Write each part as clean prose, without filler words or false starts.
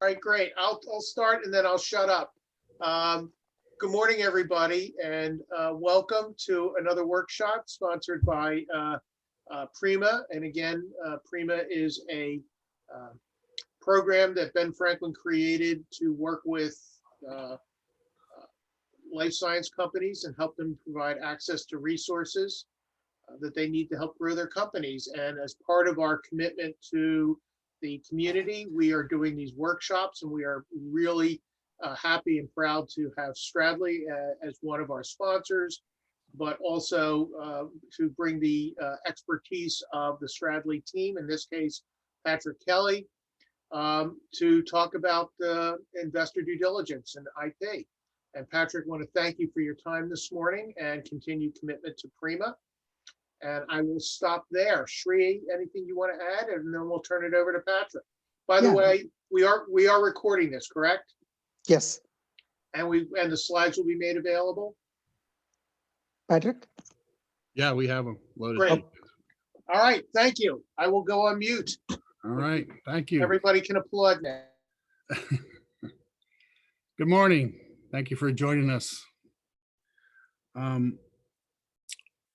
right, great. I'll start and then I'll shut up. Good morning, everybody, and welcome to another workshop sponsored by PRIMA. And again, PRIMA is a program that Ben Franklin created to work with life science companies and help them provide access to resources that they need to help grow their companies. And as part of our commitment to the community, we are doing these workshops, and we are really happy and proud to have Stradley as one of our sponsors, but also to bring the expertise of the Stradley team, in this case, Patrick Kelly, to talk about investor due diligence and IP. And Patrick, I want to thank you for your time this morning and continued commitment to PRIMA. And I will stop there. Shri, anything you want to add? And then we'll turn it over to Patrick. By the way, we are recording this, correct? Yes. And the slides will be made available? Patrick? Yeah, we have them loaded. Great. All right, thank you. I will go on mute. All right, thank you. Everybody can applaud now. Good morning. Thank you for joining us.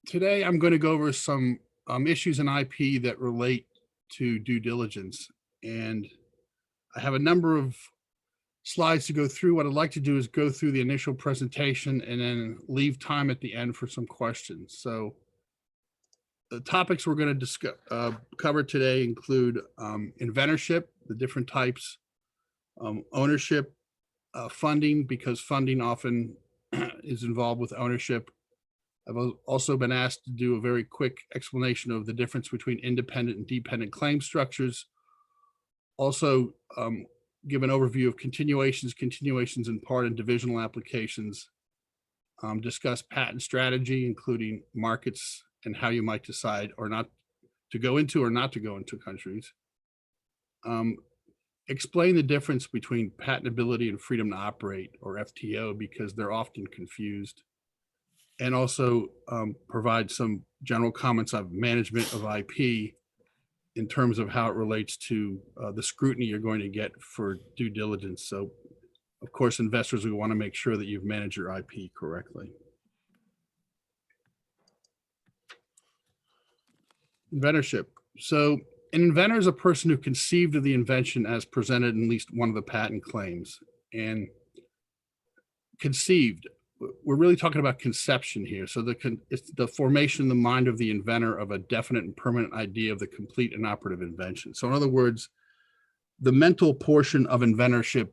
Today, I'm going to go over some issues in IP that relate to due diligence. And I have a number of slides to go through. What I'd like to do is go through the initial presentation and then leave time at the end for some questions. So the topics we're going to cover today include inventorship, the different types, ownership, funding, because funding often is involved with ownership. I've also been asked to do a very quick explanation of the difference between independent and dependent claim structures. Also, give an overview of continuations in part and divisional applications. Discuss patent strategy, including markets and how you might decide or not to go into or not to go into countries. Explain the difference between patentability and freedom to operate, or FTO, because they're often confused. And also provide some general comments on management of IP in terms of how it relates to the scrutiny you're going to get for due diligence. So, of course, investors will want to make sure that you've managed your IP correctly. Inventorship. So an inventor is a person who conceived of the invention as presented in at least one of the patent claims. And conceived, we're really talking about conception here. So it's the formation in the mind of the inventor of a definite and permanent idea of the complete and operative invention. So in other words, the mental portion of inventorship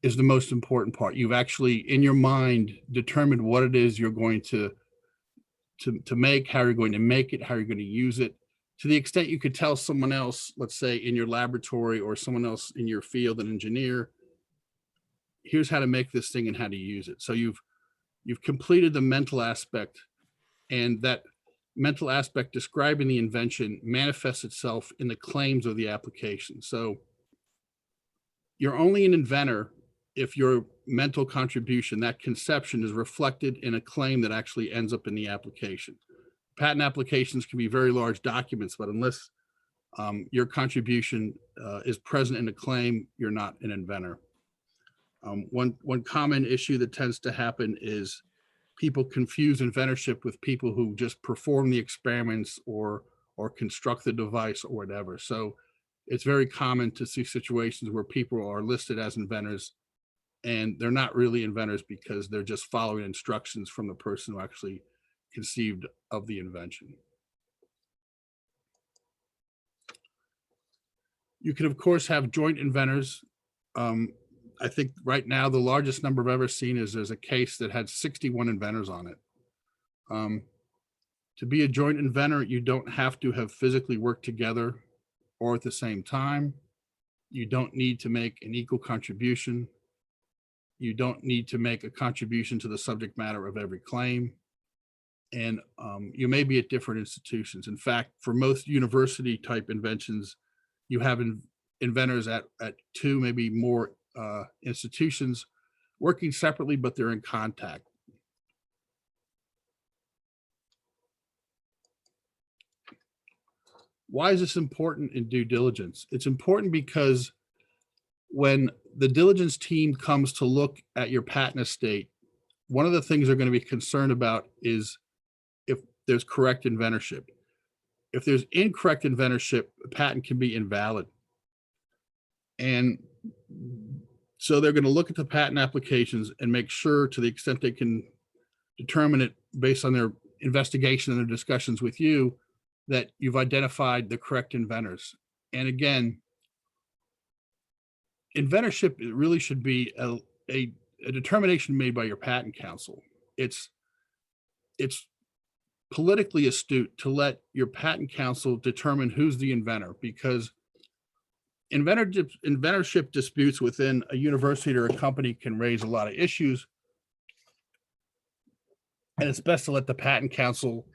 is the most important part. You've actually, in your mind, determined what it is you're going to make, how you're going to make it, how you're going to use it. To the extent you could tell someone else, let's say in your laboratory or someone else in your field, an engineer, here's how to make this thing and how to use it. So you've completed the mental aspect, and that mental aspect describing the invention manifests itself in the claims of the application. So you're only an inventor if your mental contribution, that conception, is reflected in a claim that actually ends up in the application. Patent applications can be very large documents, but unless your contribution is present in a claim, you're not an inventor. One common issue that tends to happen is people confuse inventorship with people who just perform the experiments or construct the device or whatever. So it's very common to see situations where people are listed as inventors and they're not really inventors because they're just following instructions from the person who actually conceived of the invention. You can, of course, have joint inventors. I think right now the largest number I've ever seen is there's a case that had 61 inventors on it. To be a joint inventor, you don't have to have physically worked together or at the same time. You don't need to make an equal contribution. You don't need to make a contribution to the subject matter of every claim. And you may be at different institutions. In fact, for most university type inventions, you have inventors at two, maybe more institutions working separately, but they're in contact. Why is this important in due diligence? It's important because when the diligence team comes to look at your patent estate, one of the things they're going to be concerned about is if there's correct inventorship. If there's incorrect inventorship, a patent can be invalid. And so they're going to look at the patent applications and make sure, to the extent they can determine it based on their investigation and their discussions with you, that you've identified the correct inventors. And again, inventorship really should be a determination made by your patent counsel. It's politically astute to let your patent counsel determine who's the inventor, because inventorship disputes within a university or a company can raise a lot of issues. And it's best to let the patent counsel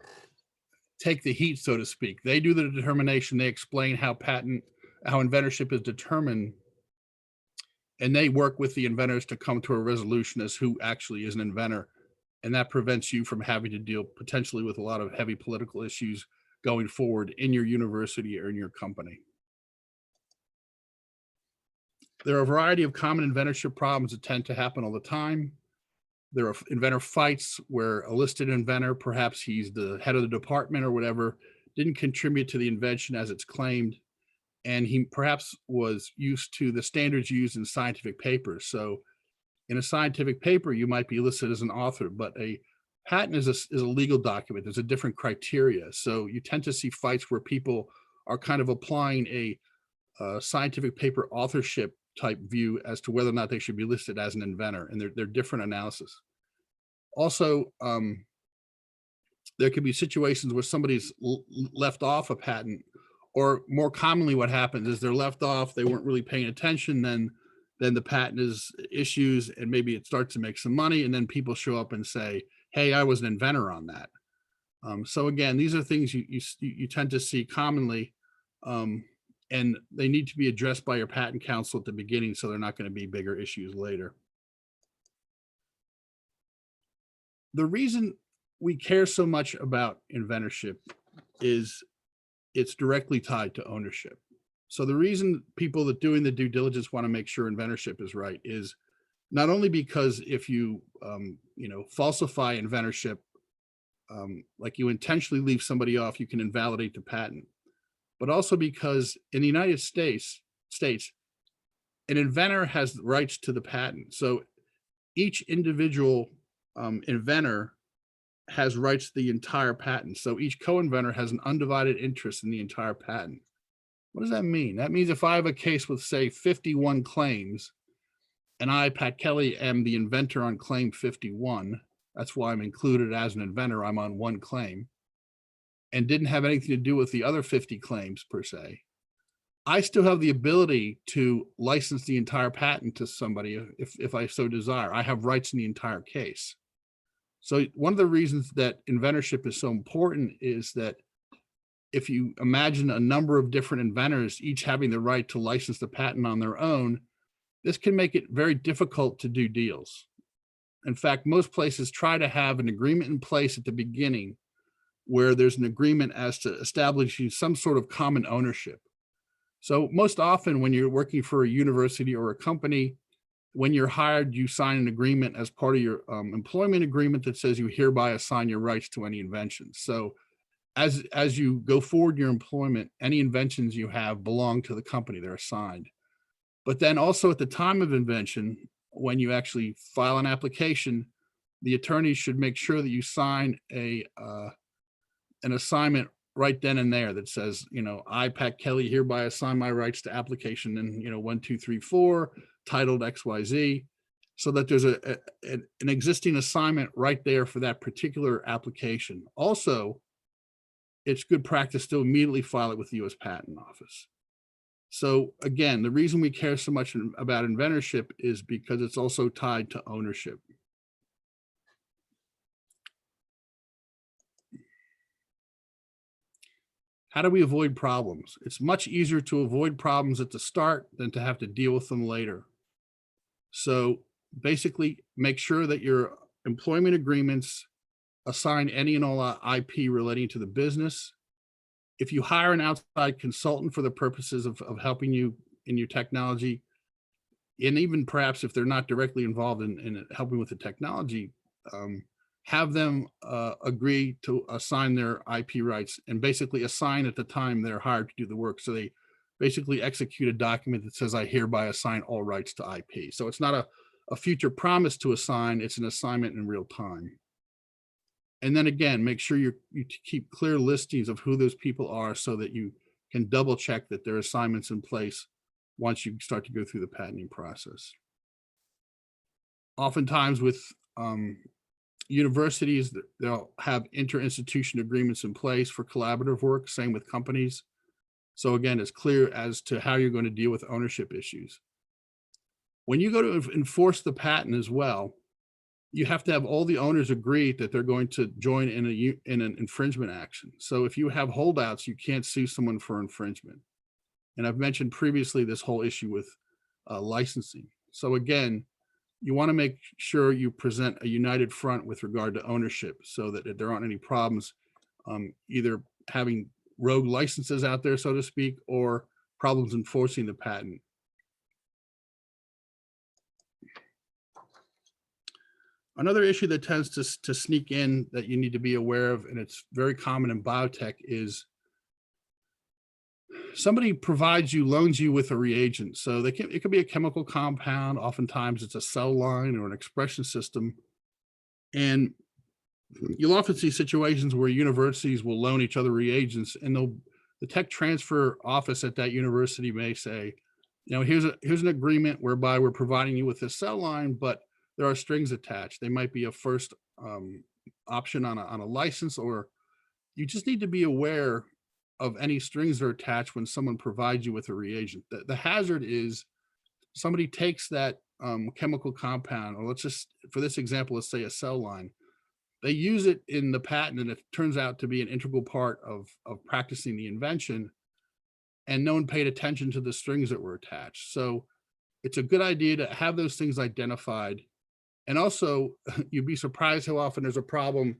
take the heat, so to speak. They do the determination, they explain how inventorship is determined, and they work with the inventors to come to a resolution as who actually is an inventor. And that prevents you from having to deal potentially with a lot of heavy political issues going forward in your university or in your company. There are a variety of common inventorship problems that tend to happen all the time. There are inventor fights where a listed inventor, perhaps he's the head of the department or whatever, didn't contribute to the invention as it's claimed, and he perhaps was used to the standards used in scientific papers. So in a scientific paper, you might be listed as an author, but a patent is a legal document. There's a different criteria. So you tend to see fights where people are kind of applying a scientific paper authorship type view as to whether or not they should be listed as an inventor, and they're different analysis. Also, there could be situations where somebody's left off a patent, or more commonly what happens is they're left off, they weren't really paying attention, then the patent is issues and maybe it starts to make some money, and then people show up and say, hey, I was an inventor on that. So again, these are things you tend to see commonly, and they need to be addressed by your patent counsel at the beginning, so they're not going to be bigger issues later. The reason we care so much about inventorship is it's directly tied to ownership. So the reason people that doing the due diligence want to make sure inventorship is right is not only because if you falsify inventorship, like you intentionally leave somebody off, you can invalidate the patent, but also because in the United States, an inventor has rights to the patent. So each individual inventor has rights to the entire patent. So each co-inventor has an undivided interest in the entire patent. What does that mean? That means if I have a case with, say, 51 claims, and I, Pat Kelly, am the inventor on claim 51, that's why I'm included as an inventor, I'm on one claim, and didn't have anything to do with the other 50 claims per se, I still have the ability to license the entire patent to somebody if I so desire. I have rights in the entire case. So one of the reasons that inventorship is so important is that if you imagine a number of different inventors, each having the right to license the patent on their own, this can make it very difficult to do deals. In fact, most places try to have an agreement in place at the beginning where there's an agreement as to establishing some sort of common ownership. So most often when you're working for a university or a company, when you're hired, you sign an agreement as part of your employment agreement that says you hereby assign your rights to any inventions. So as you go forward in your employment, any inventions you have belong to the company, they're assigned. But then also at the time of invention, when you actually file an application, the attorney should make sure that you sign an assignment right then and there that says, I, Pat Kelly, hereby assign my rights to application in 1, 2, 3, 4, titled XYZ, so that there's an existing assignment right there for that particular application. Also, it's good practice to immediately file it with the U.S. Patent Office. So again, the reason we care so much about inventorship is because it's also tied to ownership. How do we avoid problems? It's much easier to avoid problems at the start than to have to deal with them later. So basically, make sure that your employment agreements assign any and all IP relating to the business. If you hire an outside consultant for the purposes of helping you in your technology, and even perhaps if they're not directly involved in helping with the technology, have them agree to assign their IP rights and basically assign at the time they're hired to do the work. So they basically execute a document that says, I hereby assign all rights to IP. So it's not a future promise to assign, it's an assignment in real time. And then again, make sure you keep clear listings of who those people are so that you can double check that their assignments in place once you start to go through the patenting process. Oftentimes with universities, they'll have interinstitution agreements in place for collaborative work, same with companies. So again, it's clear as to how you're going to deal with ownership issues. When you go to enforce the patent as well, you have to have all the owners agree that they're going to join in an infringement action. So if you have holdouts, you can't sue someone for infringement. And I've mentioned previously this whole issue with licensing. So again, you want to make sure you present a united front with regard to ownership so that there aren't any problems, either having rogue licenses out there, so to speak, or problems enforcing the patent. Another issue that tends to sneak in that you need to be aware of, and it's very common in biotech, is somebody loans you with a reagent. So it could be a chemical compound. Oftentimes it's a cell line or an expression system. And you'll often see situations where universities will loan each other reagents, and the tech transfer office at that university may say, you know, here's an agreement whereby we're providing you with this cell line, but there are strings attached. They might be a first option on a license, or you just need to be aware of any strings that are attached when someone provides you with a reagent. The hazard is somebody takes that chemical compound, or let's just, for this example, let's say a cell line. They use it in the patent, and it turns out to be an integral part of practicing the invention, and no one paid attention to the strings that were attached. So it's a good idea to have those things identified. And also, you'd be surprised how often there's a problem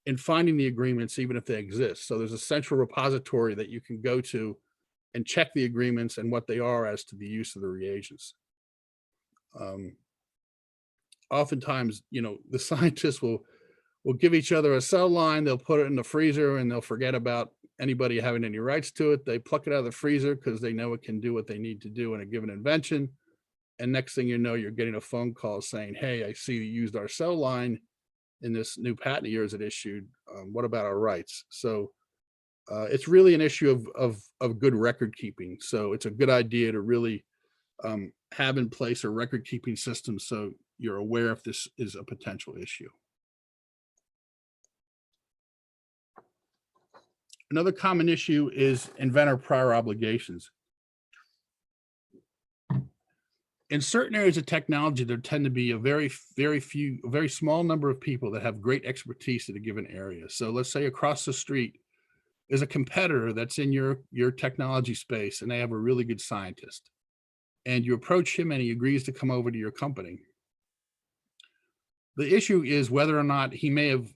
in finding the agreements, even if they exist. So there's a central repository that you can go to and check the agreements and what they are as to the use of the reagents. Oftentimes, you know, the scientists will give each other a cell line, they'll put it in the freezer, and they'll forget about anybody having any rights to it. They pluck it out of the freezer because they know it can do what they need to do in a given invention. And next thing you know, you're getting a phone call saying, hey, I see you used our cell line in this new patent of yours that issued. What about our rights? So it's really an issue of good record keeping. So it's a good idea to really have in place a record keeping system so you're aware if this is a potential issue. Another common issue is inventor prior obligations. In certain areas of technology, there tend to be a very small number of people that have great expertise in a given area. So let's say across the street is a competitor that's in your technology space, and they have a really good scientist. And you approach him and he agrees to come over to your company. The issue is whether or not he may have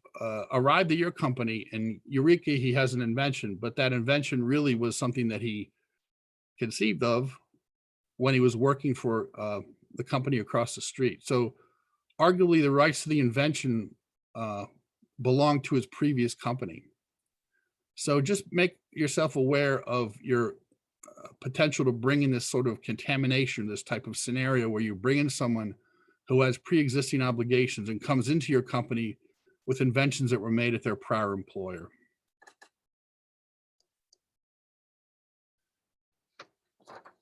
arrived at your company and eureka, he has an invention, but that invention really was something that he conceived of when he was working for the company across the street. So arguably the rights to the invention belong to his previous company. So just make yourself aware of your potential to bring in this sort of contamination, this type of scenario where you bring in someone who has pre-existing obligations and comes into your company with inventions that were made at their prior employer.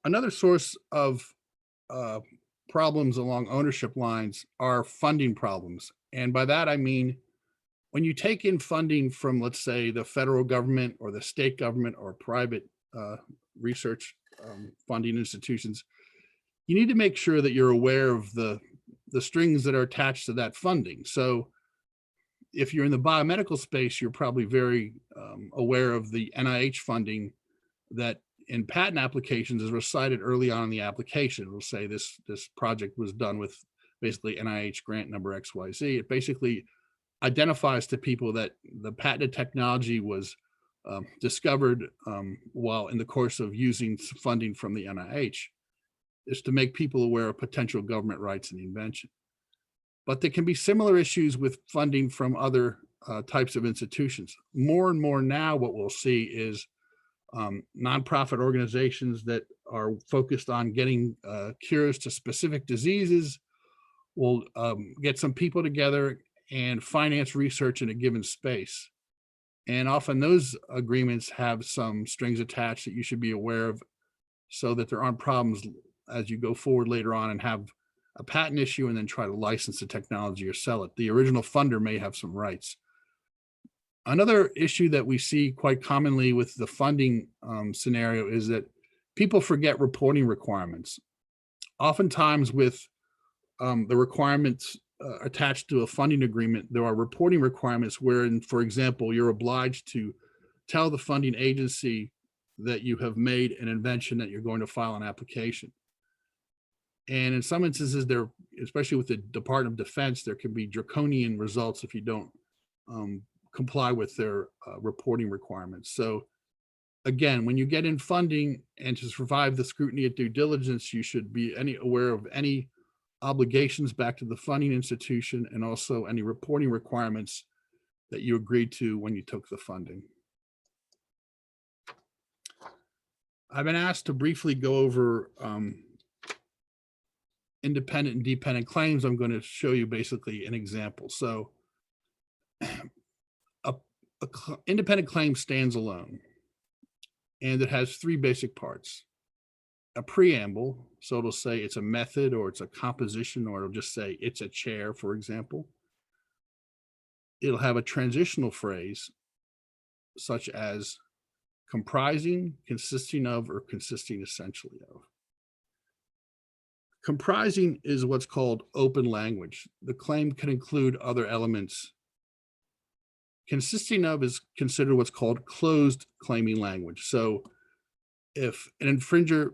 Another source of problems along ownership lines are funding problems. And by that, I mean, when you take in funding from, let's say, the federal government or the state government or private research funding institutions, you need to make sure that you're aware of the strings that are attached to that funding. So if you're in the biomedical space, you're probably very aware of the NIH funding that in patent applications is recited early on in the application. It'll say this project was done with basically NIH grant number XYZ. It basically identifies to people that the patented technology was discovered while in the course of using funding from the NIH. is to make people aware of potential government rights in the invention. But there can be similar issues with funding from other types of institutions. More and more now, what we'll see is nonprofit organizations that are focused on getting cures to specific diseases will get some people together and finance research in a given space. And often those agreements have some strings attached that you should be aware of so that there aren't problems as you go forward later on and have a patent issue and then try to license the technology or sell it. The original funder may have some rights. Another issue that we see quite commonly with the funding scenario is that people forget reporting requirements. Oftentimes with the requirements attached to a funding agreement, there are reporting requirements wherein, for example, you're obliged to tell the funding agency that you have made an invention that you're going to file an application. And in some instances, there, especially with the Department of Defense, there can be draconian results if you don't comply with their reporting requirements. So again, when you get in funding and to survive the scrutiny at due diligence, you should be aware of any obligations back to the funding institution and also any reporting requirements that you agreed to when you took the funding. I've been asked to briefly go over independent and dependent claims. I'm going to show you basically an example. So independent claim stands alone, and it has three basic parts. A preamble, so it'll say it's a method or it's a composition, or it'll just say it's a chair, for example. It'll have a transitional phrase such as comprising, consisting of, or consisting essentially of. Comprising is what's called open language. The claim can include other elements. Consisting of is considered what's called closed claiming language. So if an infringer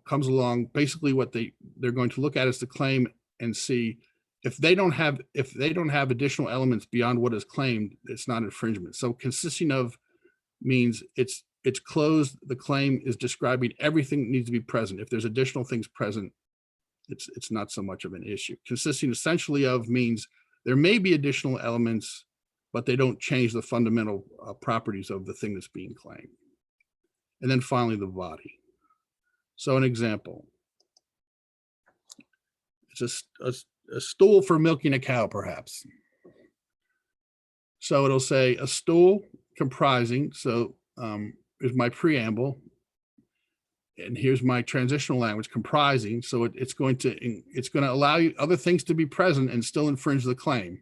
comes along, basically what they're going to look at is the claim and see if they don't have additional elements beyond what is claimed, it's not infringement. So consisting of means it's closed. The claim is describing everything that needs to be present. If there's additional things present, it's not so much of an issue. Consisting essentially of means there may be additional elements, but they don't change the fundamental properties of the thing that's being claimed. And then finally, the body. So an example, it's a stool for milking a cow, perhaps. So it'll say a stool comprising, so here's my preamble, and here's my transitional language, comprising. So it's going to allow you other things to be present and still infringe the claim.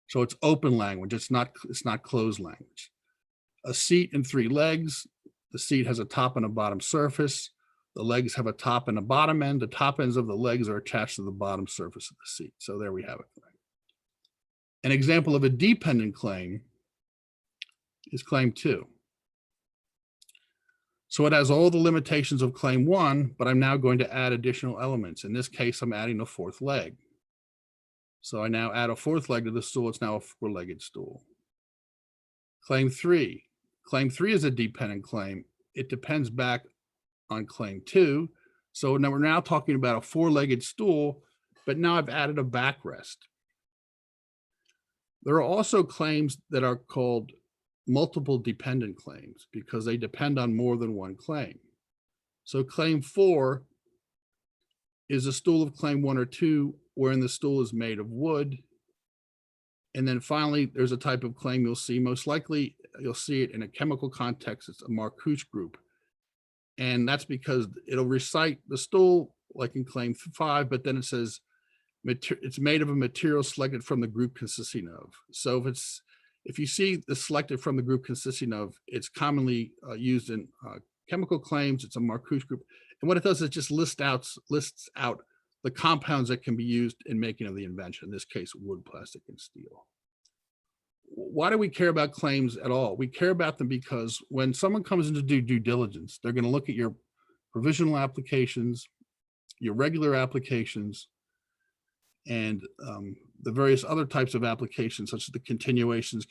So it's open language. It's not closed language. A seat and three legs. The seat has a top and a bottom surface. The legs have a top and a bottom end. The top ends of the legs are attached to the bottom surface of the seat. So there we have it. An example of a dependent claim is claim 2. So it has all the limitations of claim 1, but I'm now going to add additional elements. In this case, I'm adding a fourth leg. So I now add a fourth leg to the stool. It's now a four-legged stool. Claim 3. Claim 3 is a dependent claim. It depends back on claim 2. So now we're now talking about a four-legged stool, but now I've added a backrest. There are also claims that are called multiple dependent claims because they depend on more than one claim. So claim 4 is a stool of claim 1 or 2, wherein the stool is made of wood. And then finally, there's a type of claim you'll see, most likely you'll see it in a chemical context. It's a Marcouche group. And that's because it'll recite the stool like in claim 5, but then it says it's made of a material selected from the group consisting of. So if you see the selected from the group consisting of, it's commonly used in chemical claims. It's a Marcouche group. And what it does is just lists out the compounds that can be used in making of the invention, in this case, wood, plastic, and steel. Why do we care about claims at all? We care about them because when someone comes in to do due diligence, they're going to look at your provisional applications, your regular applications, and the various other types of applications, such as the continuations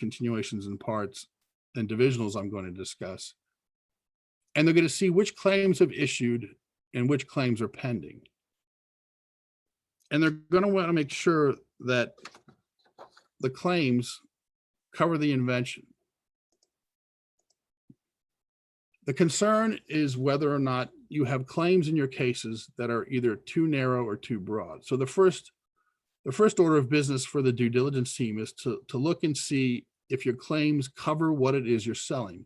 in parts, and divisionals I'm going to discuss. And they're going to see which claims have issued and which claims are pending. And they're going to want to make sure that the claims cover the invention. The concern is whether or not you have claims in your cases that are either too narrow or too broad. So the first order of business for the due diligence team is to look and see if your claims cover what it is you're selling.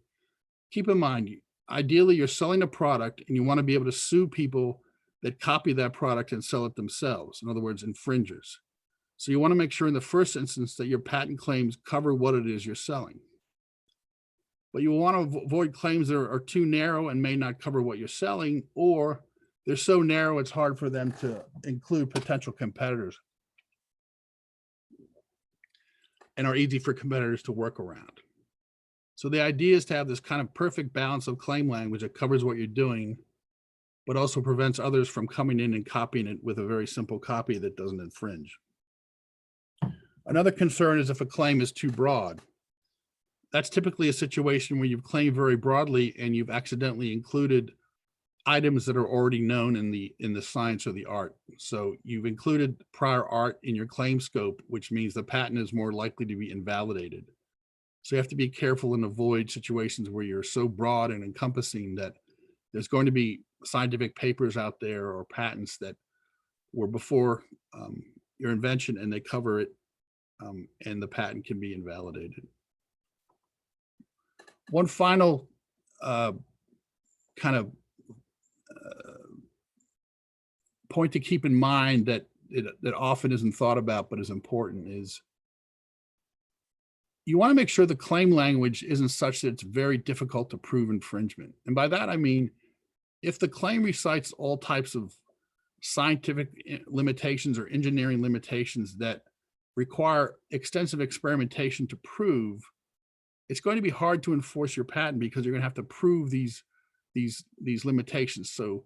Keep in mind, ideally you're selling a product and you want to be able to sue people that copy that product and sell it themselves. In other words, infringers. So you want to make sure in the first instance that your patent claims cover what it is you're selling. But you want to avoid claims that are too narrow and may not cover what you're selling, or they're so narrow it's hard for them to include potential competitors and are easy for competitors to work around. So the idea is to have this kind of perfect balance of claim language that covers what you're doing, but also prevents others from coming in and copying it with a very simple copy that doesn't infringe. Another concern is if a claim is too broad. That's typically a situation where you've claimed very broadly and you've accidentally included items that are already known in the science or the art. So you've included prior art in your claim scope, which means the patent is more likely to be invalidated. So you have to be careful and avoid situations where you're so broad and encompassing that there's going to be scientific papers out there or patents that were before your invention and they cover it, and the patent can be invalidated. One final kind of point to keep in mind that often isn't thought about but is important is you want to make sure the claim language isn't such that it's very difficult to prove infringement. And by that, I mean, if the claim recites all types of scientific limitations or engineering limitations that require extensive experimentation to prove, it's going to be hard to enforce your patent because you're going to have to prove these limitations. So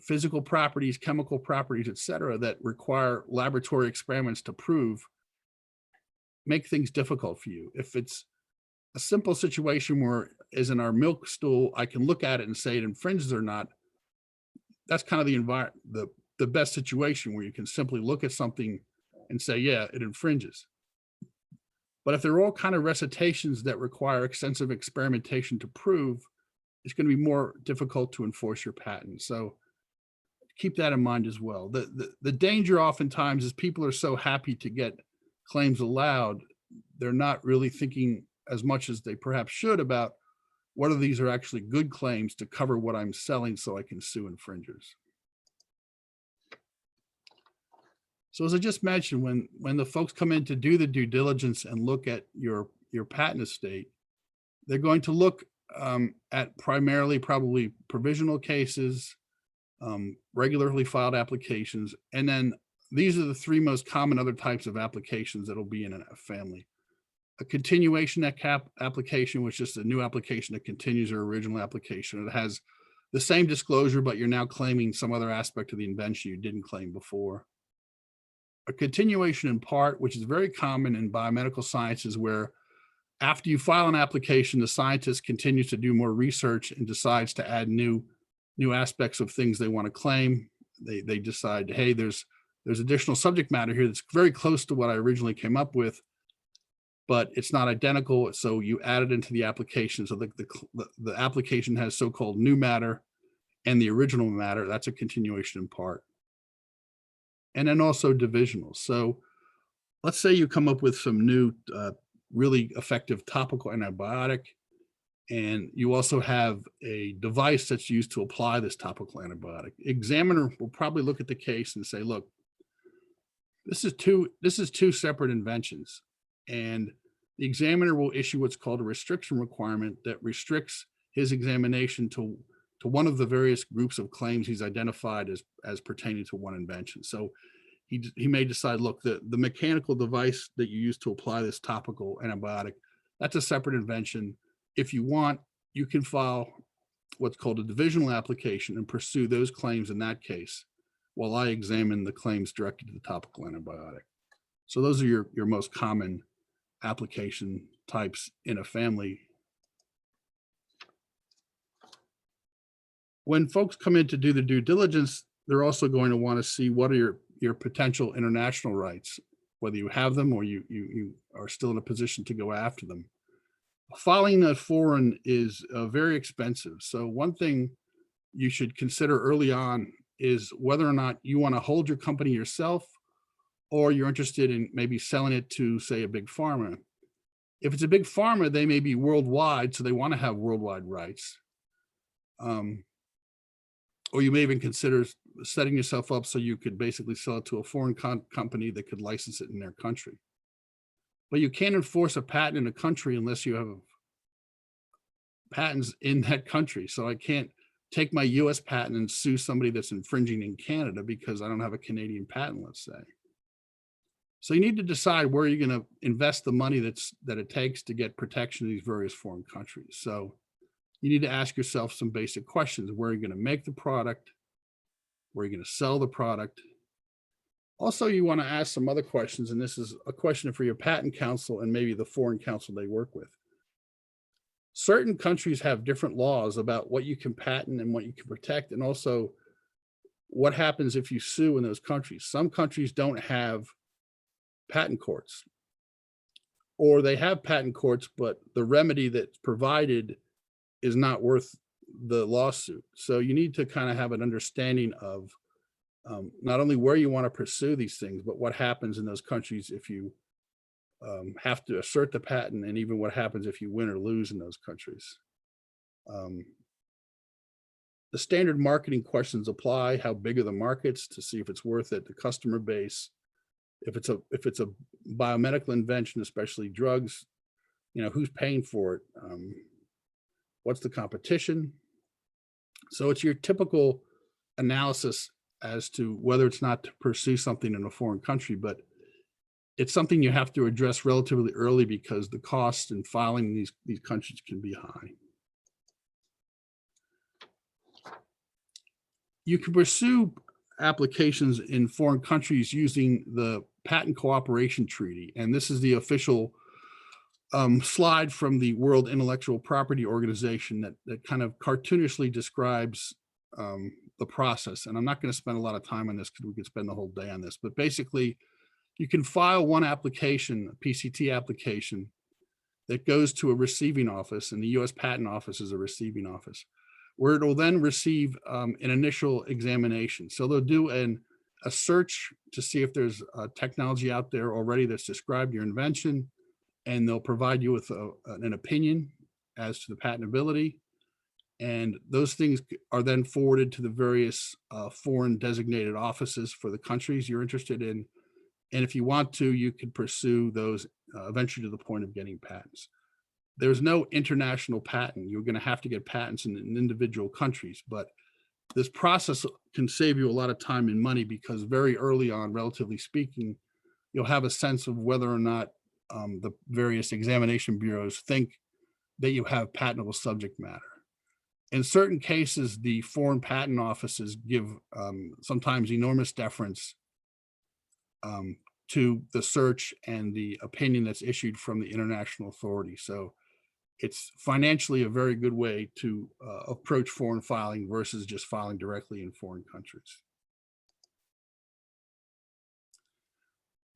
physical properties, chemical properties, et cetera, that require laboratory experiments to prove make things difficult for you. If it's a simple situation where, as in our milk stool, I can look at it and say it infringes or not, that's kind of the best situation where you can simply look at something and say, yeah, it infringes. But if they're all kind of recitations that require extensive experimentation to prove, it's going to be more difficult to enforce your patent. So keep that in mind as well. The danger oftentimes is people are so happy to get claims allowed, they're not really thinking as much as they perhaps should about whether these are actually good claims to cover what I'm selling so I can sue infringers. So as I just mentioned, when the folks come in to do the due diligence and look at your patent estate, they're going to look at primarily probably provisional cases, regularly filed applications, and then these are the three most common other types of applications that'll be in a family. A continuation application, which is a new application that continues your original application. It has the same disclosure, but you're now claiming some other aspect of the invention you didn't claim before. A continuation in part, which is very common in biomedical sciences, where after you file an application, the scientist continues to do more research and decides to add new aspects of things they want to claim. They decide, hey, there's additional subject matter here that's very close to what I originally came up with, but it's not identical. So you add it into the application. So the application has so-called new matter and the original matter. That's a continuation in part. And then also divisional. So let's say you come up with some new, really effective topical antibiotic, and you also have a device that's used to apply this topical antibiotic. Examiner will probably look at the case and say, look, this is two separate inventions. And the examiner will issue what's called a restriction requirement that restricts his examination to one of the various groups of claims he's identified as pertaining to one invention. So he may decide, look, the mechanical device that you use to apply this topical antibiotic, that's a separate invention. If you want, you can file what's called a divisional application and pursue those claims in that case while I examine the claims directed to the topical antibiotic. So those are your most common application types in a family. when folks come in to do the due diligence, they're also going to want to see what are your potential international rights, whether you have them or you are still in a position to go after them. Filing a foreign is very expensive. So one thing you should consider early on is whether or not you want to hold your company yourself, or you're interested in maybe selling it to, say, a big pharma. If it's a big pharma, they may be worldwide, so they want to have worldwide rights. Or you may even consider setting yourself up so you could basically sell it to a foreign company that could license it in their country. But you can't enforce a patent in a country unless you have patents in that country. So I can't take my US patent and sue somebody that's infringing in Canada because I don't have a Canadian patent, let's say. So you need to decide where you're going to invest the money that it takes to get protection in these various foreign countries. So you need to ask yourself some basic questions. Where are you going to make the product? Where are you going to sell the product? Also, you want to ask some other questions, and this is a question for your patent counsel and maybe the foreign counsel they work with. Certain countries have different laws about what you can patent and what you can protect, and also what happens if you sue in those countries. Some countries don't have patent courts, or they have patent courts, but the remedy that's provided is not worth the lawsuit. So you need to kind of have an understanding of not only where you want to pursue these things, but what happens in those countries if you have to assert the patent, and even what happens if you win or lose in those countries. The standard marketing questions apply. How big are the markets to see if it's worth it, the customer base. If it's a biomedical invention, especially drugs, who's paying for it? What's the competition? So it's your typical analysis as to whether it's not to pursue something in a foreign country, but it's something you have to address relatively early because the cost in filing these countries can be high. You can pursue applications in foreign countries using the Patent Cooperation Treaty, and this is the official slide from the World Intellectual Property Organization that kind of cartoonishly describes the process. And I'm not going to spend a lot of time on this because we could spend the whole day on this, but basically you can file one application, a PCT application, that goes to a receiving office, and the US Patent Office is a receiving office, where it will then receive an initial examination. So they'll do a search to see if there's technology out there already that's described your invention, and they'll provide you with an opinion as to the patentability. And those things are then forwarded to the various foreign designated offices for the countries you're interested in. And if you want to, you can pursue those eventually to the point of getting patents. There's no international patent. You're going to have to get patents in individual countries, but this process can save you a lot of time and money because very early on, relatively speaking, you'll have a sense of whether or not the various examination bureaus think that you have patentable subject matter. In certain cases, the foreign patent offices give sometimes enormous deference to the search and the opinion that's issued from the international authority. So it's financially a very good way to approach foreign filing versus just filing directly in foreign countries.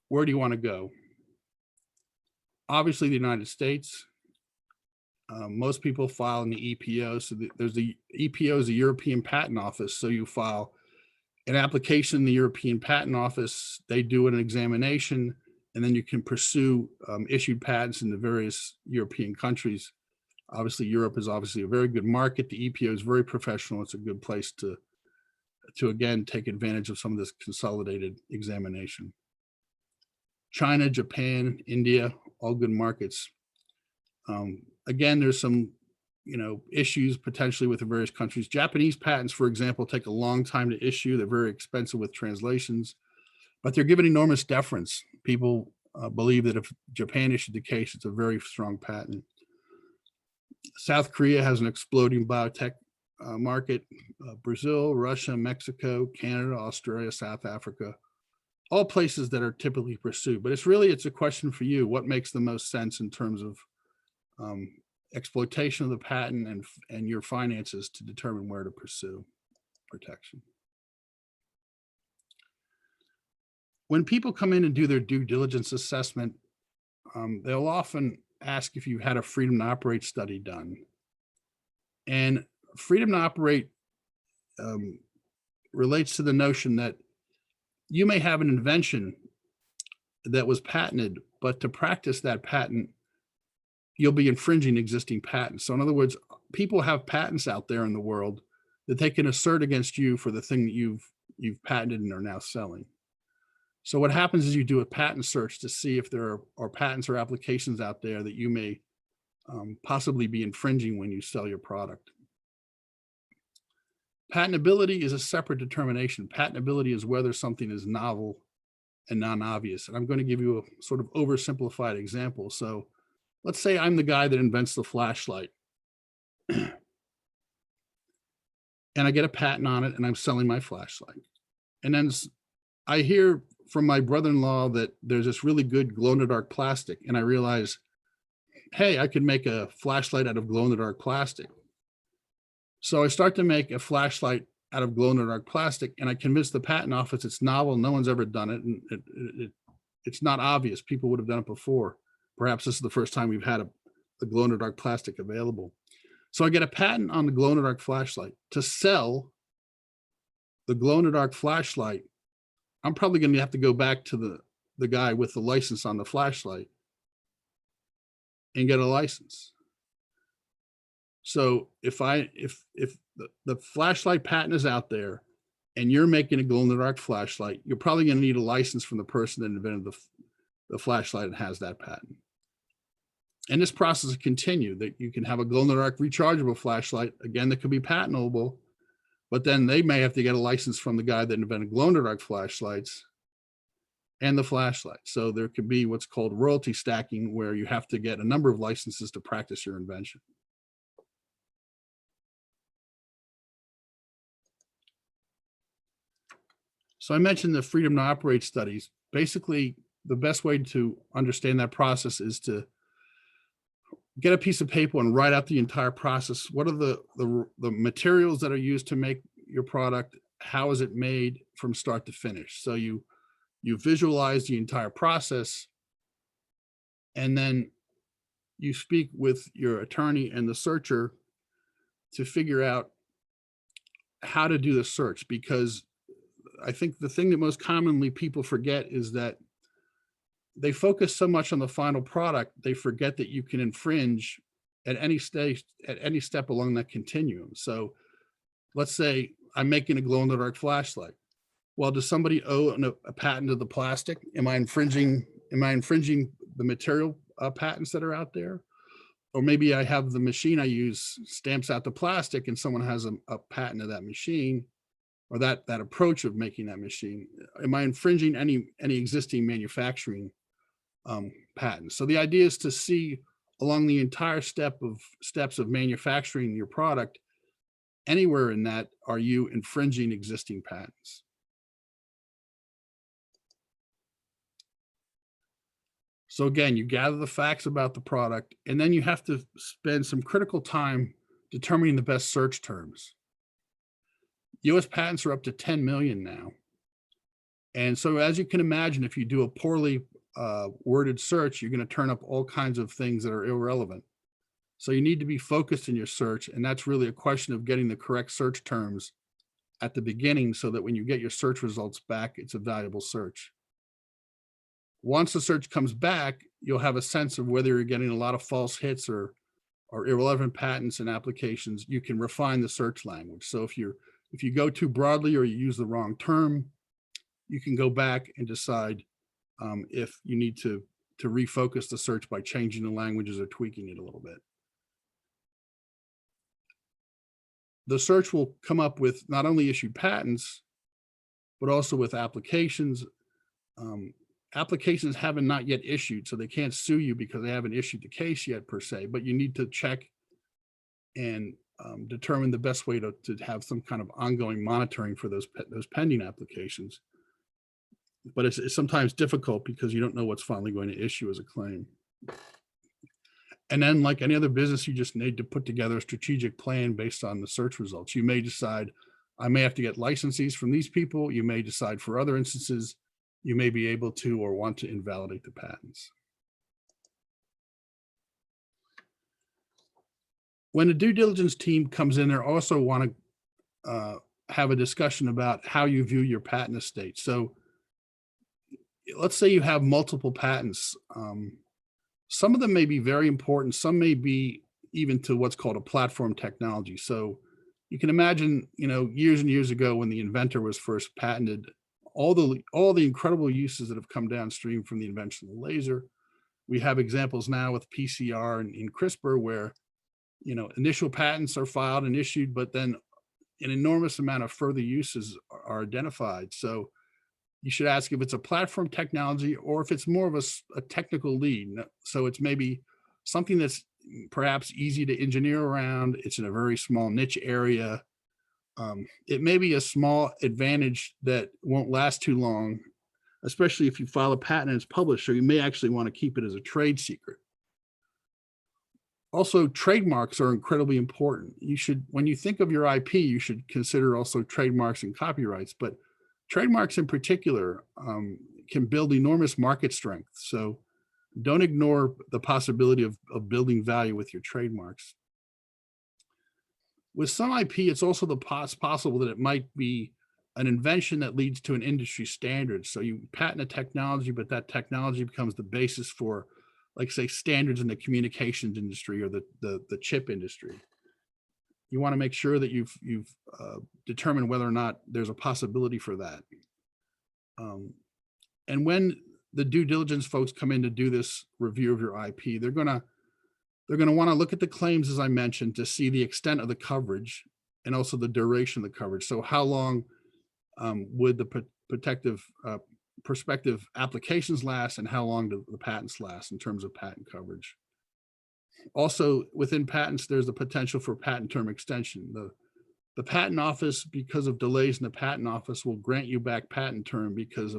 Where do you want to go? Obviously, the United States. Most people file in the EPO. So there's the EPO is the European Patent Office. So you file an application in the European Patent Office. They do an examination, and then you can pursue issued patents in the various European countries. Obviously, Europe is obviously a very good market. The EPO is very professional. It's a good place to again, take advantage of some of this consolidated examination. China, Japan, India, all good markets. Again, there's some, issues potentially with the various countries. Japanese patents, for example, take a long time to issue. They're very expensive with translations, but they're given enormous deference. People believe that if Japan issued the case, it's a very strong patent. South Korea has an exploding biotech market. Brazil, Russia, Mexico, Canada, Australia, South Africa, all places that are typically pursued. But it's a question for you. What makes the most sense in terms of exploitation of the patent and your finances to determine where to pursue protection. When people come in and do their due diligence assessment, they'll often ask if you had a freedom to operate study done. And freedom to operate relates to the notion that you may have an invention that was patented, but to practice that patent, you'll be infringing existing patents. So in other words, people have patents out there in the world that they can assert against you for the thing that you've patented and are now selling. So what happens is you do a patent search to see if there are patents or applications out there that you may possibly be infringing when you sell your product. Patentability is a separate determination. Patentability is whether something is novel and non-obvious. And I'm going to give you a sort of oversimplified example. So let's say I'm the guy that invents the flashlight. And I get a patent on it and I'm selling my flashlight. And then I hear from my brother-in-law that there's this really good glow-in-the-dark plastic. And I realize, hey, I could make a flashlight out of glow-in-the-dark plastic. So I start to make a flashlight out of glow-in-the-dark plastic, and I convince the patent office it's novel, no one's ever done it, and it's not obvious. People would have done it before. Perhaps this is the first time we've had a glow-in-the-dark plastic available. So I get a patent on the glow-in-the-dark flashlight. To sell the glow-in-the-dark flashlight, I'm probably going to have to go back to the guy with the license on the flashlight and get a license. So if the flashlight patent is out there and you're making a glow-in-the-dark flashlight, you're probably going to need a license from the person that invented the flashlight and has that patent. And this process will continue, that you can have a glow-in-the-dark rechargeable flashlight, again, that could be patentable, but then they may have to get a license from the guy that invented glow-in-the-dark flashlights and the flashlight. So there could be what's called royalty stacking, where you have to get a number of licenses to practice your invention. So I mentioned the freedom to operate studies. Basically, the best way to understand that process is to get a piece of paper and write out the entire process. What are the materials that are used to make your product? How is it made from start to finish? So you visualize the entire process, and then you speak with your attorney and the searcher to figure out how to do the search, because I think the thing that most commonly people forget is that they focus so much on the final product, they forget that you can infringe at any stage, at any step along that continuum. So let's say I'm making a glow-in-the-dark flashlight. Well, does somebody owe a patent to the plastic? Am I infringing the material patents that are out there? Or maybe I have the machine I use stamps out the plastic and someone has a patent of that machine, or that approach of making that machine. Am I infringing any existing manufacturing patents? So the idea is to see along the entire steps of manufacturing your product, anywhere in that, are you infringing existing patents? So again, you gather the facts about the product, and then you have to spend some critical time determining the best search terms. US patents are up to 10 million now. And so as you can imagine, if you do a poorly worded search, you're going to turn up all kinds of things that are irrelevant. So you need to be focused in your search. And that's really a question of getting the correct search terms at the beginning, so that when you get your search results back, it's a valuable search. Once the search comes back, you'll have a sense of whether you're getting a lot of false hits or irrelevant patents and applications. You can refine the search language. So if you go too broadly or you use the wrong term, you can go back and decide if you need to refocus the search by changing the languages or tweaking it a little bit. The search will come up with not only issued patents, but also with applications. Applications haven't not yet issued, so they can't sue you because they haven't issued the case yet per se, but you need to check and determine the best way to have some kind of ongoing monitoring for those pending applications. But it's sometimes difficult because you don't know what's finally going to issue as a claim. And then like any other business, you just need to put together a strategic plan based on the search results. You may decide, I may have to get licensees from these people. You may decide for other instances, you may be able to or want to invalidate the patents. When the due diligence team comes in, they also want to have a discussion about how you view your patent estate. So let's say you have multiple patents. Some of them may be very important. Some may be even to what's called a platform technology. So you can imagine, years and years ago when the Inventor was first patented, all the incredible uses that have come downstream from the invention of the laser. We have examples now with PCR and in CRISPR where, initial patents are filed and issued, but then an enormous amount of further uses are identified. So you should ask if it's a platform technology or if it's more of a technical lead. So it's maybe something that's perhaps easy to engineer around. It's in a very small niche area. It may be a small advantage that won't last too long, especially if you file a patent and it's published, so you may actually want to keep it as a trade secret. Also, trademarks are incredibly important. When you think of your IP, you should consider also trademarks and copyrights, but trademarks in particular can build enormous market strength. So don't ignore the possibility of building value with your trademarks. With some IP, it's also possible that it might be an invention that leads to an industry standard. So you patent a technology, but that technology becomes the basis for, like say, standards in the communications industry or the chip industry. You want to make sure that you've determined whether or not there's a possibility for that. And when the due diligence folks come in to do this review of your IP, they're going to want to look at the claims, as I mentioned, to see the extent of the coverage and also the duration of the coverage. So how long would the prospective applications last, and how long do the patents last in terms of patent coverage? Also, within patents, there's the potential for patent term extension. The patent office, because of delays in the patent office, will grant you back patent term because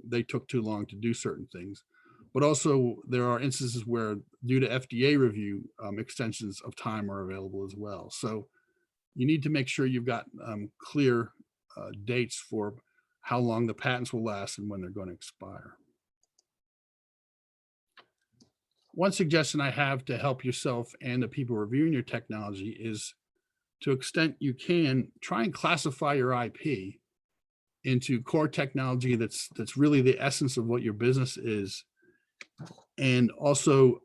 they took too long to do certain things. But also there are instances where, due to FDA review, extensions of time are available as well. So you need to make sure you've got clear dates for how long the patents will last and when they're going to expire. One suggestion I have to help yourself and the people reviewing your technology is, to extent you can, try and classify your IP into core technology that's really the essence of what your business is. And also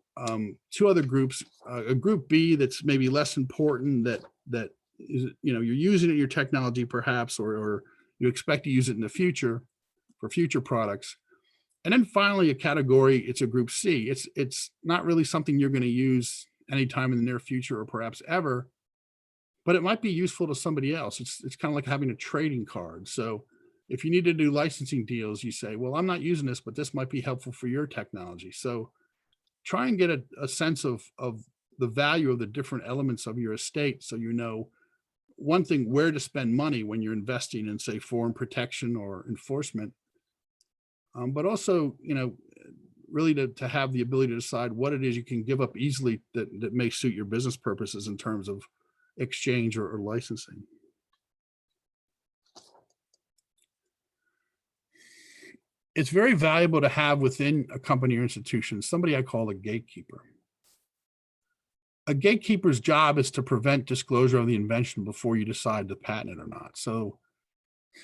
two other groups, a group B that's maybe less important, that is, you're using it in your technology perhaps, or you expect to use it in the future for future products. And then finally, a category, it's a group C. It's not really something you're going to use anytime in the near future or perhaps ever, but it might be useful to somebody else. It's kind of like having a trading card. So if you need to do licensing deals, you say, well, I'm not using this, but this might be helpful for your technology. So try and get a sense of the value of the different elements of your estate, so you know, one thing, where to spend money when you're investing in, say, foreign protection or enforcement. But also, really to have the ability to decide what it is you can give up easily that may suit your business purposes in terms of exchange or licensing. It's very valuable to have within a company or institution somebody I call a gatekeeper. A gatekeeper's job is to prevent disclosure of the invention before you decide to patent it or not. So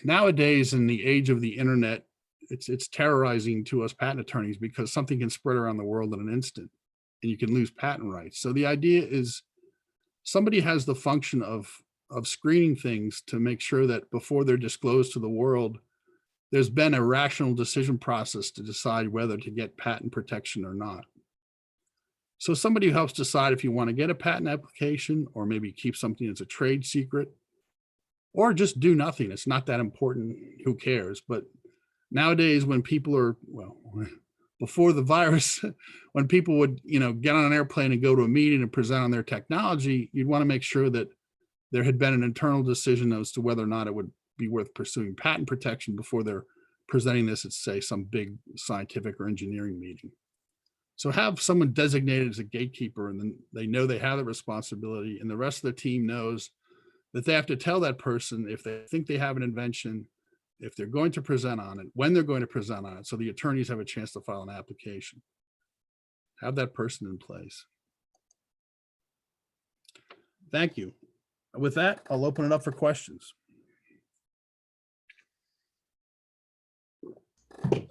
nowadays, in the age of the internet, it's terrorizing to us patent attorneys, because something can spread around the world in an instant and you can lose patent rights. So the idea is somebody has the function of screening things to make sure that before they're disclosed to the world, there's been a rational decision process to decide whether to get patent protection or not. So somebody who helps decide if you want to get a patent application, or maybe keep something that's a trade secret, or just do nothing. It's not that important. Who cares? But nowadays, when people are, before the virus, when people would, get on an airplane and go to a meeting and present on their technology, you'd want to make sure that there had been an internal decision as to whether or not it would be worth pursuing patent protection before they're presenting this at, say, some big scientific or engineering meeting. So have someone designated as a gatekeeper, and then they know they have the responsibility, and the rest of the team knows that they have to tell that person if they think they have an invention, if they're going to present on it, when they're going to present on it, so the attorneys have a chance to file an application. Have that person in place. Thank you. With that, I'll open it up for questions.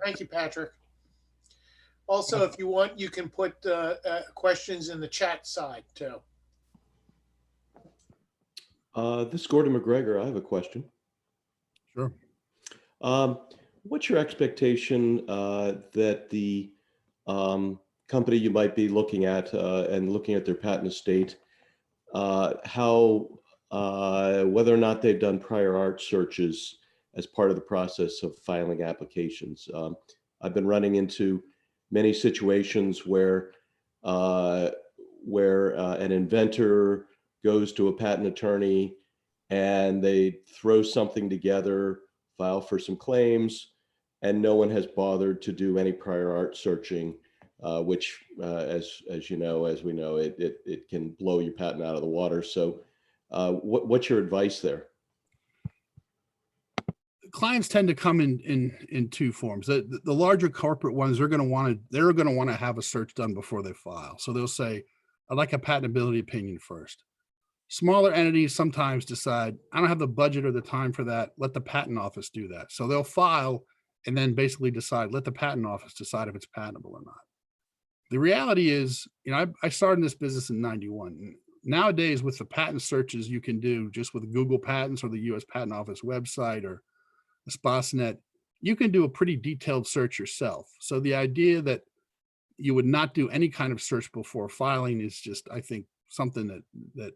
Thank you, Patrick. Also, if you want, you can put questions in the chat side too. This is Gordon McGregor. I have a question. Sure. What's your expectation that the company you might be looking at and looking at their patent estate, whether or not they've done prior art searches as part of the process of filing applications? I've been running into many situations where an inventor goes to a patent attorney and they throw something together, file for some claims, and no one has bothered to do any prior art searching, which, as you know, as we know, it can blow your patent out of the water. So what's your advice there? Clients tend to come in two forms. The larger corporate ones, they're going to want to have a search done before they file. So they'll say, I'd like a patentability opinion first. Smaller entities sometimes decide, I don't have the budget or the time for that. Let the patent office do that. So they'll file and then basically decide, let the patent office decide if it's patentable or not. The reality is, I started in this business in '91. Nowadays, with the patent searches you can do just with Google Patents or the US Patent Office website or the SPOSNet, you can do a pretty detailed search yourself. So the idea that you would not do any kind of search before filing is just, I think, something that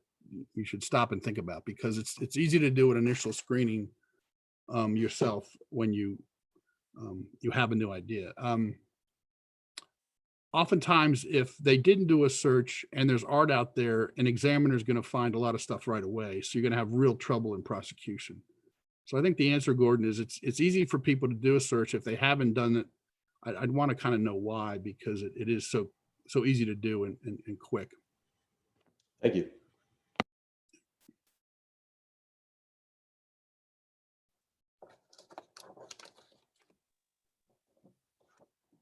you should stop and think about, because it's easy to do an initial screening yourself when you have a new idea. Oftentimes, if they didn't do a search and there's art out there, an examiner is going to find a lot of stuff right away. So you're going to have real trouble in prosecution. So I think the answer, Gordon, is it's easy for people to do a search. If they haven't done it, I'd want to kind of know why, because it is so easy to do and quick. Thank you.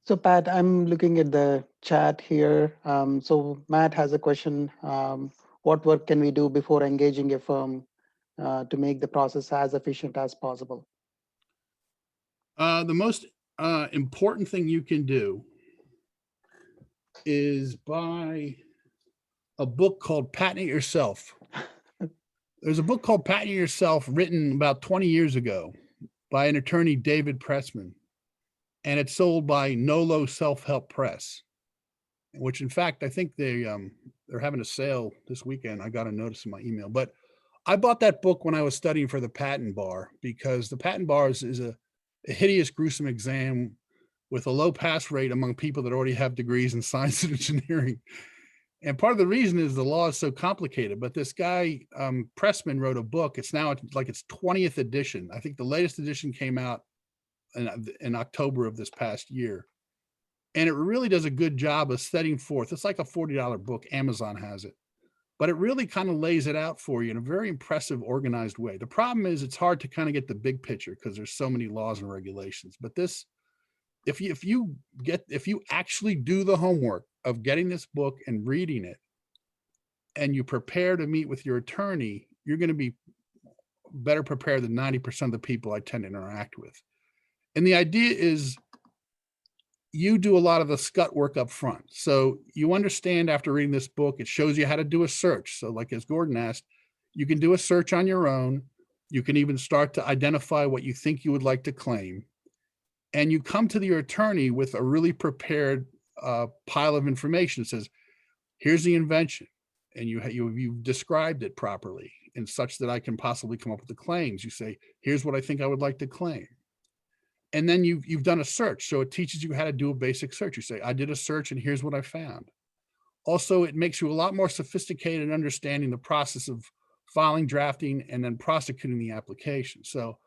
So Pat, I'm looking at the chat here. So Matt has a question. What work can we do before engaging a firm to make the process as efficient as possible? The most important thing you can do is buy a book called Patent It Yourself. There's a book called Patent It Yourself written about 20 years ago by an attorney, David Pressman. And it's sold by Nolo Self-Help Press, which in fact, I think they're having a sale this weekend. I got a notice in my email, but I bought that book when I was studying for the patent bar, because the patent bar is a hideous, gruesome exam with a low pass rate among people that already have degrees in science and engineering. And part of the reason is the law is so complicated. But this guy, Pressman, wrote a book. It's now like its 20th edition. I think the latest edition came out in October of this past year. And it really does a good job of setting forth. It's like a $40 book. Amazon has it. But it really kind of lays it out for you in a very impressive, organized way. The problem is it's hard to kind of get the big picture because there's so many laws and regulations. But this, if you actually do the homework of getting this book and reading it, and you prepare to meet with your attorney, you're going to be better prepared than 90% of the people I tend to interact with. And the idea is you do a lot of the scut work up front. So you understand after reading this book, it shows you how to do a search. So like as Gordon asked, you can do a search on your own. You can even start to identify what you think you would like to claim. And you come to your attorney with a really prepared pile of information that says, here's the invention. And you've described it properly in such that I can possibly come up with the claims. You say, here's what I think I would like to claim. And then you've done a search. So it teaches you how to do a basic search. You say, I did a search and here's what I found. Also, it makes you a lot more sophisticated in understanding the process of filing, drafting, and then prosecuting the application. So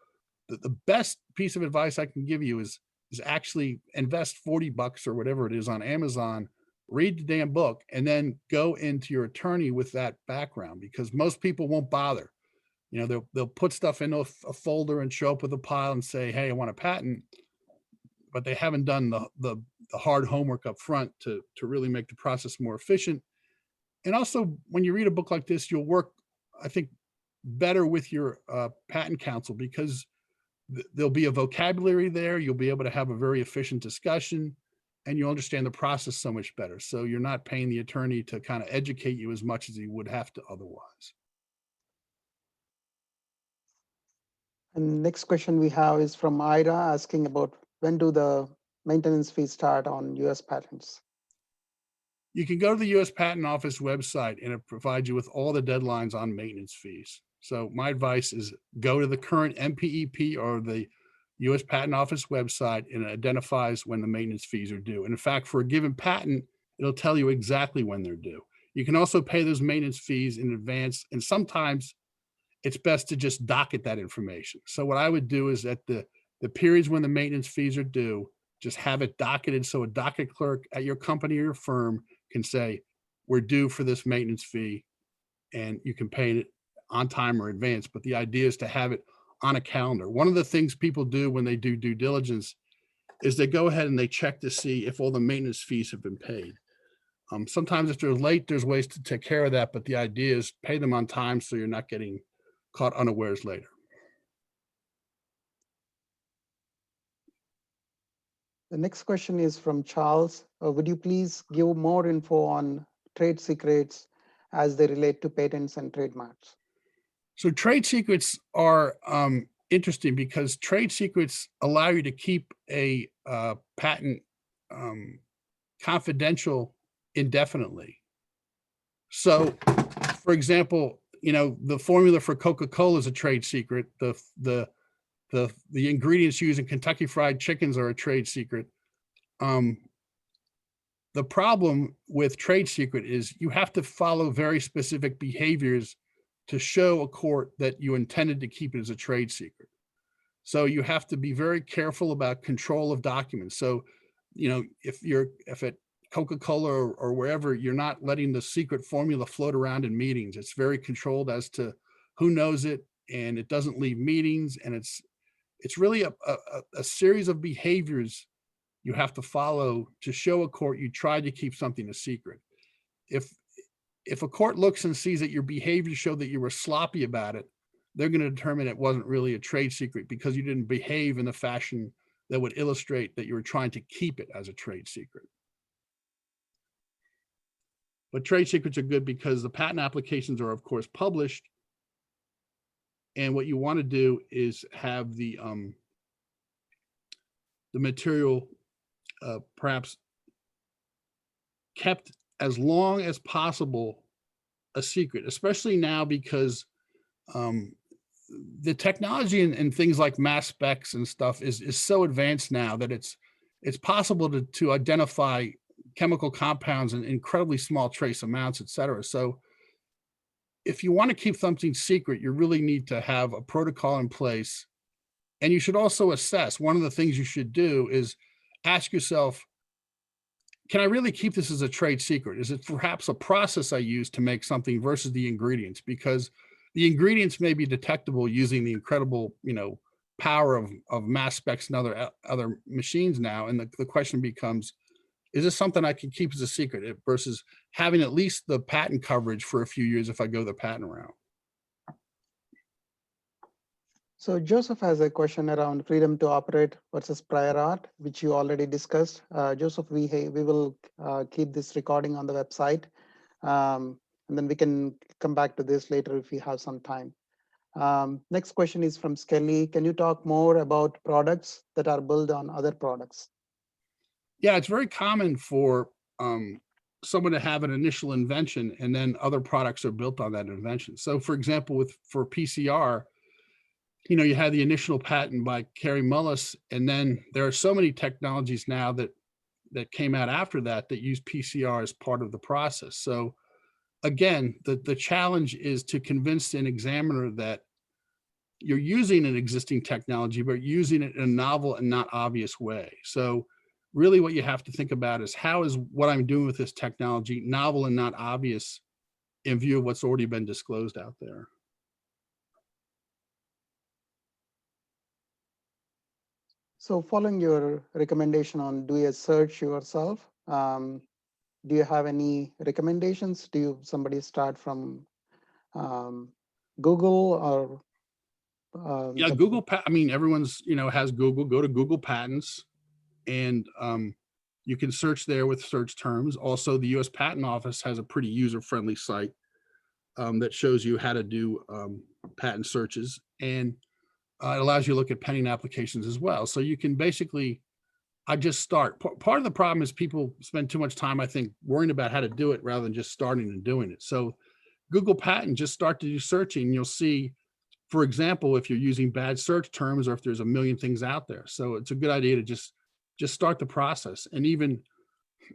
the best piece of advice I can give you is actually invest $40 or whatever it is on Amazon read the damn book, and then go into your attorney with that background, because most people won't bother. You know, they'll put stuff into a folder and show up with a pile and say, hey, I want a patent, but they haven't done the hard homework up front to really make the process more efficient. And also, when you read a book like this, you'll work, I think, better with your patent counsel, because there'll be a vocabulary there. You'll be able to have a very efficient discussion, and you'll understand the process so much better. So you're not paying the attorney to kind of educate you as much as he would have to otherwise. And next question we have is from Ira, asking about when do the maintenance fees start on US patents? You can go to the US Patent Office website, and it provides you with all the deadlines on maintenance fees. So my advice is go to the current MPEP or the US Patent Office website, and it identifies when the maintenance fees are due. And in fact, for a given patent, it'll tell you exactly when they're due. You can also pay those maintenance fees in advance, and sometimes it's best to just docket that information. So what I would do is at the periods when the maintenance fees are due, just have it docketed, so a docket clerk at your company or your firm can say, we're due for this maintenance fee, and you can pay it on time or advance. But the idea is to have it on a calendar. One of the things people do when they do due diligence is they go ahead and they check to see if all the maintenance fees have been paid. Sometimes if they're late, there's ways to take care of that, but the idea is pay them on time so you're not getting caught unawares later. The next question is from Charles. Would you please give more info on trade secrets as they relate to patents and trademarks? So trade secrets are interesting because trade secrets allow you to keep a patent confidential indefinitely. So, for example, you know, the formula for Coca-Cola is a trade secret. The ingredients used in Kentucky Fried Chickens are a trade secret. The problem with trade secret is you have to follow very specific behaviors to show a court that you intended to keep it as a trade secret. So you have to be very careful about control of documents. So, you know, if at Coca-Cola or wherever, you're not letting the secret formula float around in meetings. It's very controlled as to who knows it, and it doesn't leave meetings. And it's really a series of behaviors you have to follow to show a court you tried to keep something a secret. If a court looks and sees that your behavior showed that you were sloppy about it, they're going to determine it wasn't really a trade secret because you didn't behave in the fashion that would illustrate that you were trying to keep it as a trade secret. But trade secrets are good because the patent applications are, of course, published. And what you want to do is have the material perhaps kept as long as possible a secret, especially now because the technology and things like mass specs and stuff is so advanced now that it's possible to identify chemical compounds in incredibly small trace amounts, et cetera. So if you want to keep something secret, you really need to have a protocol in place. And you should also assess, one of the things you should do is ask yourself, can I really keep this as a trade secret? Is it perhaps a process I use to make something versus the ingredients? Because the ingredients may be detectable using the incredible, you know, power of mass specs and other machines now. And the question becomes, is this something I can keep as a secret versus having at least the patent coverage for a few years if I go the patent route? So Joseph has a question around freedom to operate versus prior art, which you already discussed. Joseph, we will keep this recording on the website, and then we can come back to this later if we have some time. Next question is from Skelly. Can you talk more about products that are built on other products? Yeah, it's very common for someone to have an initial invention and then other products are built on that invention. So for example, for PCR, you know, you had the initial patent by Carey Mullis, and then there are so many technologies now that came out after that use PCR as part of the process. So again, the challenge is to convince an examiner that you're using an existing technology, but using it in a novel and not obvious way. So really what you have to think about is how is what I'm doing with this technology novel and not obvious in view of what's already been disclosed out there. So following your recommendation on do a search yourself, do you have any recommendations? Do you somebody start from Google or Yeah, Google, I mean, everyone's, has Google, go to Google Patents, and you can search there with search terms. Also, the US Patent Office has a pretty user-friendly site that shows you how to do patent searches, and it allows you to look at pending applications as well. So you can basically, I just start. Part of the problem is people spend too much time, I think, worrying about how to do it rather than just starting and doing it. So Google Patent, just start to do searching. You'll see, for example, if you're using bad search terms or if there's a million things out there. So it's a good idea to just start the process. And even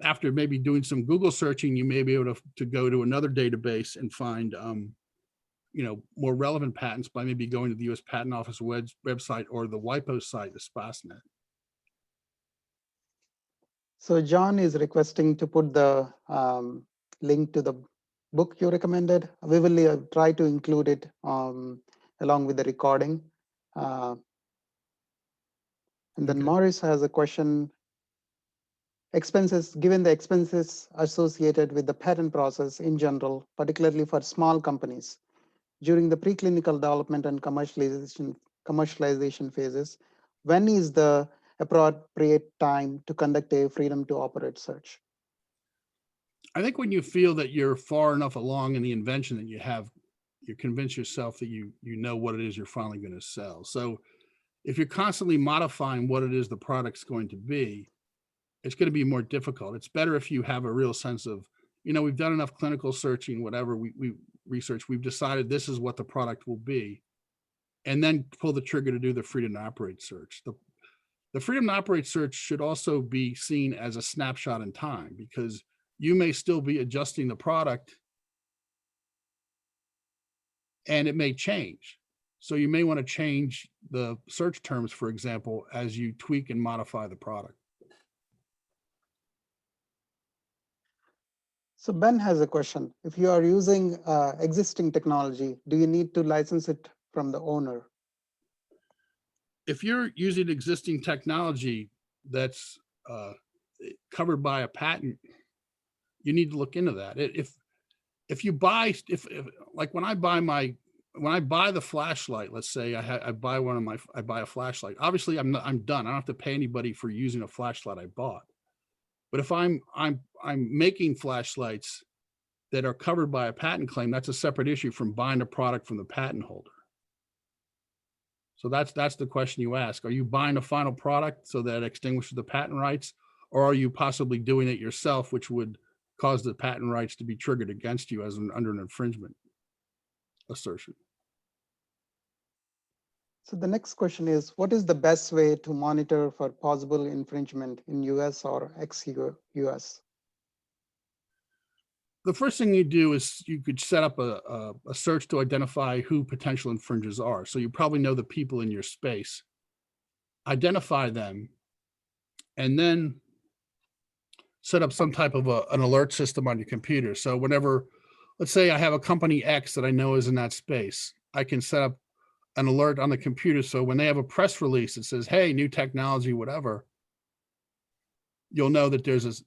after maybe doing some Google searching, you may be able to go to another database and find more relevant patents by maybe going to the US Patent Office website or the WIPO site, the SPASnet. So John is requesting to put the link to the book you recommended. We will try to include it along with the recording. And then Okay. Morris has a question. Expenses, given the expenses associated with the patent process in general, particularly for small companies, during the preclinical development and commercialization phases, when is the appropriate time to conduct a freedom to operate search? I think when you feel that you're far enough along in the invention that you convince yourself that you know what it is you're finally going to sell. So if you're constantly modifying what it is the product's going to be, it's going to be more difficult. It's better if you have a real sense of, we've done enough clinical searching, whatever we research, we've decided this is what the product will be, and then pull the trigger to do the freedom to operate search. The freedom to operate search should also be seen as a snapshot in time, because you may still be adjusting the product and it may change. So you may want to change the search terms, for example, as you tweak and modify the product. So Ben has a question. If you are using existing technology, do you need to license it from the owner? If you're using existing technology that's covered by a patent, you need to look into that. If you buy, like when I buy the flashlight, let's say I buy a flashlight. Obviously, I'm done. I don't have to pay anybody for using a flashlight I bought. But if I'm making flashlights that are covered by a patent claim, that's a separate issue from buying a product from the patent holder. So that's the question you ask. Are you buying a final product so that it extinguishes the patent rights, or are you possibly doing it yourself, which would cause the patent rights to be triggered against you as under an infringement assertion? So the next question is, what is the best way to monitor for possible infringement in US or ex-US? The first thing you do is you could set up a search to identify who potential infringers are. So you probably know the people in your space, identify them, and then set up some type of an alert system on your computer. So whenever, let's say I have a company X that I know is in that space, I can set up an alert on the computer. So when they have a press release that says, hey, new technology, whatever, you'll know that there's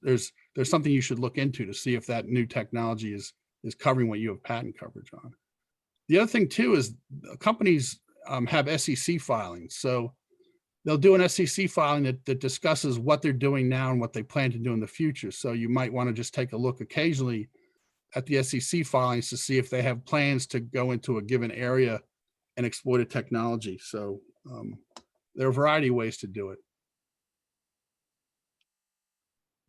something you should look into to see if that new technology is covering what you have patent coverage on. The other thing too is companies have SEC filings. So they'll do an SEC filing that discusses what they're doing now and what they plan to do in the future. So you might want to just take a look occasionally at the SEC filings to see if they have plans to go into a given area and exploit a technology. So there are a variety of ways to do it.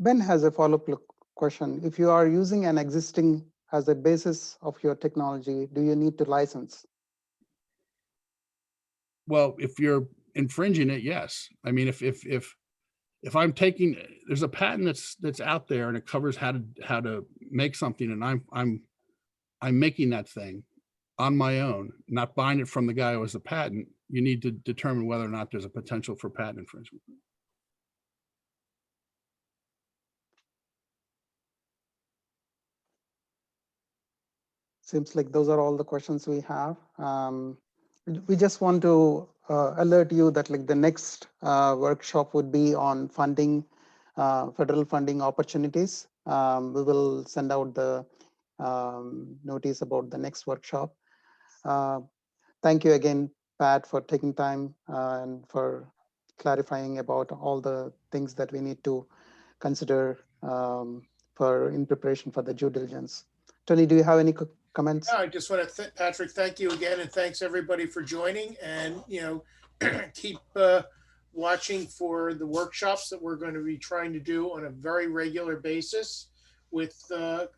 Ben has a follow-up question. If you are using an existing as a basis of your technology, do you need to license? Well, if you're infringing it, yes. I mean, if I'm taking, there's a patent that's out there and it covers how to make something, and I'm making that thing on my own, not buying it from the guy who has the patent, you need to determine whether or not there's a potential for patent infringement. Seems like those are all the questions we have. We just want to alert you that like the next workshop would be on funding, federal funding opportunities. We will send out the notice about the next workshop. Thank you again, Pat, for taking time and for clarifying about all the things that we need to consider for in preparation for the due diligence. Tony, do you have any comments? Yeah, I just want to, Patrick, thank you again, and thanks everybody for joining. And, keep watching for the workshops that we're going to be trying to do on a very regular basis with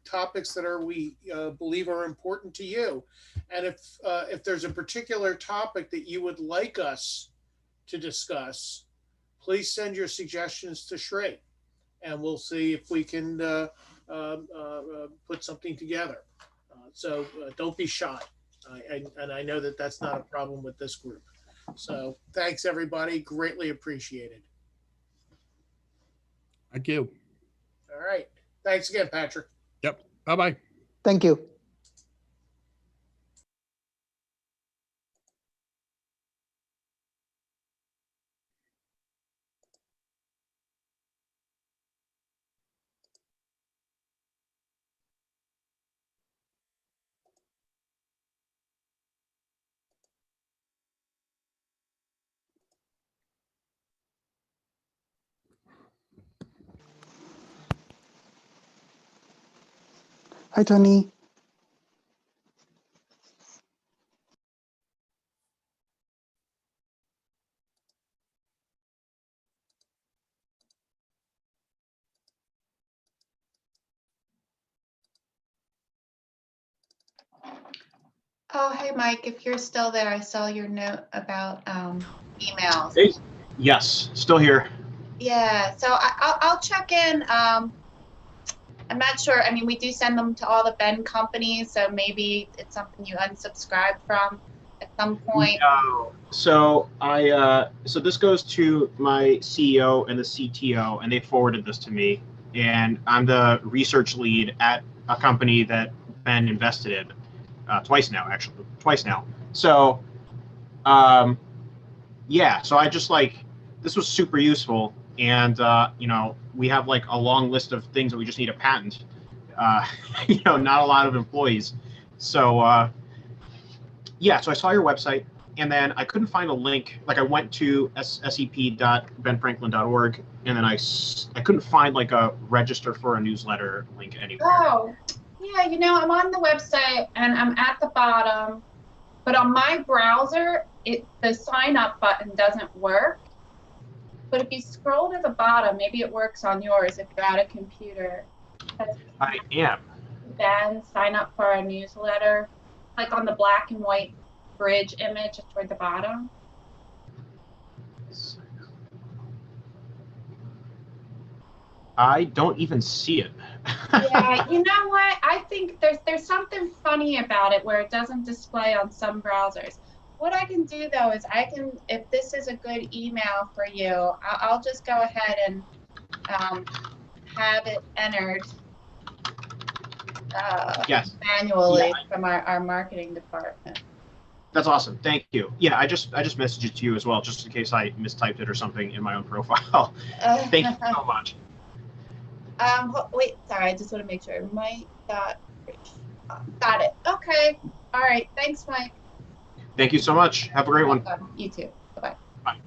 topics that we believe are important to you. And if there's a particular topic that you would like us to discuss, please send your suggestions to Shrey, and we'll see if we can put something together. So don't be shy. And I know that that's not a problem with this group. So thanks, everybody. Greatly appreciated. Thank you. All right. Thanks again, Patrick. Yep. Bye-bye. Thank you. Hi, Tony. Oh, hey, Mike, if you're still there, I saw your note about emails. Hey, yes, still here. Yeah, so I'll check in. I'm not sure. I mean, we do send them to all the Ben companies, so maybe it's something you unsubscribe from at some point. No. So so this goes to my CEO and the CTO, and they forwarded this to me. And I'm the research lead at a company that Ben invested in twice now. So, yeah. So I just this was super useful, and we have like a long list of things that we just need a patent. Not a lot of employees. So yeah, so I saw your website, and then I couldn't find a link. Like I went to sep.benfranklin.org, and then I couldn't find like a register for a newsletter link anywhere. Oh, yeah, I'm on the website and I'm at the bottom, but on my browser, the sign up button doesn't work. But if you scroll to the bottom, maybe it works on yours if you're at a computer. I am. Then sign up for a newsletter, like on the black and white bridge image toward the bottom. I don't even see it. Yeah, you know what? I think there's something funny about it where it doesn't display on some browsers. What I can do though is if this is a good email for you, I'll just go ahead and have it entered Yes. manually from our marketing department. That's awesome. Thank you. Yeah, I just messaged it to you as well, just in case I mistyped it or something in my own profile. Thank you so much. Wait, sorry, I just want to make sure. Mike got it. Okay. All right. Thanks, Mike. Thank you so much. Have a great one. You too. Bye-bye. Bye.